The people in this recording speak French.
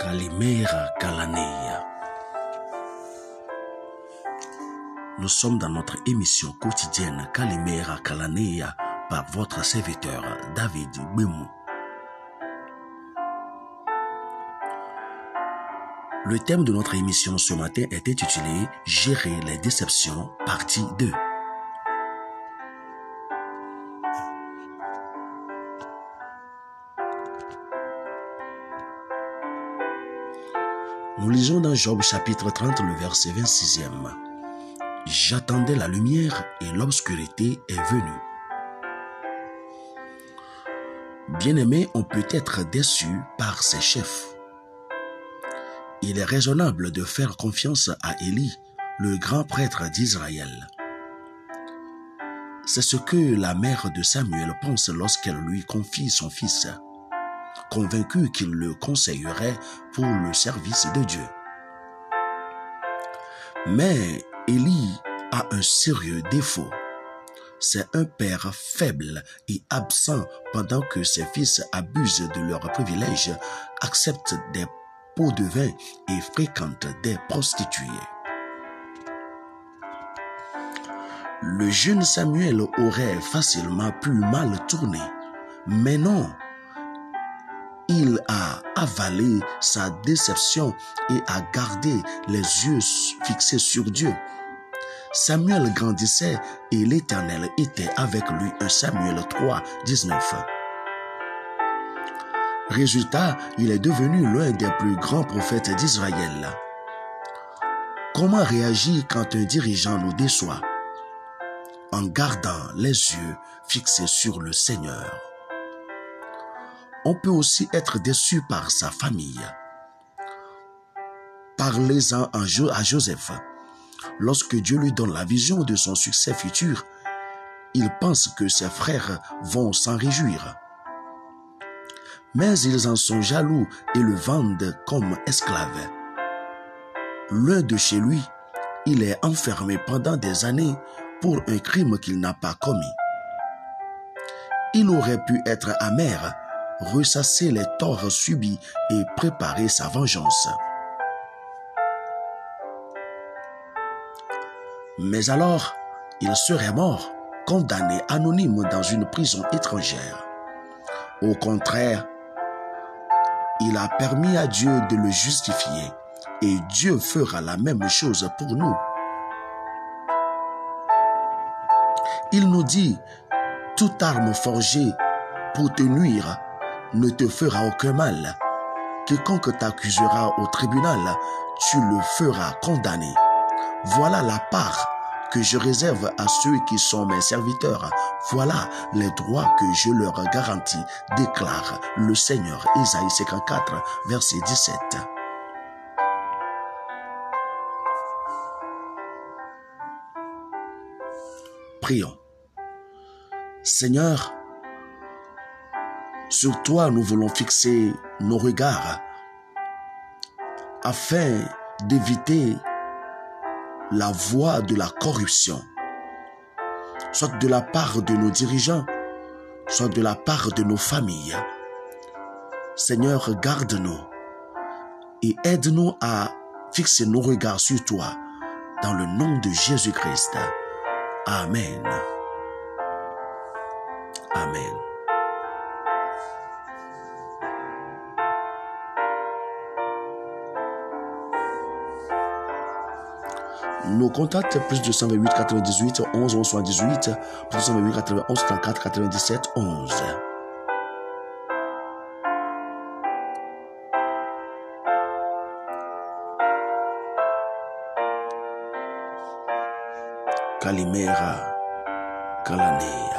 Kalimera Kalaneya. Nous sommes dans notre émission quotidienne Kalimera Kalaneya par votre serviteur David Bemou. Le thème de notre émission ce matin est intitulé « Gérer les déceptions, partie 2 ». Nous lisons dans Job chapitre 30, le verset 26e. « J'attendais la lumière et l'obscurité est venue. » Bien-aimés, on peut être déçu par ses chefs. Il est raisonnable de faire confiance à Élie, le grand prêtre d'Israël. C'est ce que la mère de Samuel pense lorsqu'elle lui confie son fils, convaincue qu'il le conseillerait pour le service de Dieu. Mais Élie a un sérieux défaut. C'est un père faible et absent pendant que ses fils abusent de leurs privilèges, acceptent des pots de vin et fréquentent des prostituées. Le jeune Samuel aurait facilement pu mal tourner, mais non. Il a avalé sa déception et a gardé les yeux fixés sur Dieu. Samuel grandissait et l'Éternel était avec lui. 1 Samuel 3, 19. Résultat, il est devenu l'un des plus grands prophètes d'Israël. Comment réagir quand un dirigeant nous déçoit? En gardant les yeux fixés sur le Seigneur. On peut aussi être déçu par sa famille. Parlez-en à Joseph. Lorsque Dieu lui donne la vision de son succès futur, il pense que ses frères vont s'en réjouir. Mais ils en sont jaloux et le vendent comme esclave. L'un de chez lui, il est enfermé pendant des années pour un crime qu'il n'a pas commis. Il aurait pu être amer, ressasser les torts subis et préparer sa vengeance. Mais alors, il serait mort, condamné anonyme dans une prison étrangère. Au contraire, il a permis à Dieu de le justifier et Dieu fera la même chose pour nous. Il nous dit, toute arme forgée pour te nuire ne te fera aucun mal. Quiconque t'accusera au tribunal, tu le feras condamner. Voilà la part que je réserve à ceux qui sont mes serviteurs. Voilà les droits que je leur garantis, déclare le Seigneur. Ésaïe 54, verset 17. Prions. Seigneur, sur toi nous voulons fixer nos regards afin d'éviter la voie de la corruption, soit de la part de nos dirigeants, soit de la part de nos familles. Seigneur, garde-nous et aide-nous à fixer nos regards sur toi, dans le nom de Jésus-Christ. Amen. Amen. Nos contacts, plus 228 98 11 11 78, plus 228 91 34 97 11. Kalimera Kalaneya.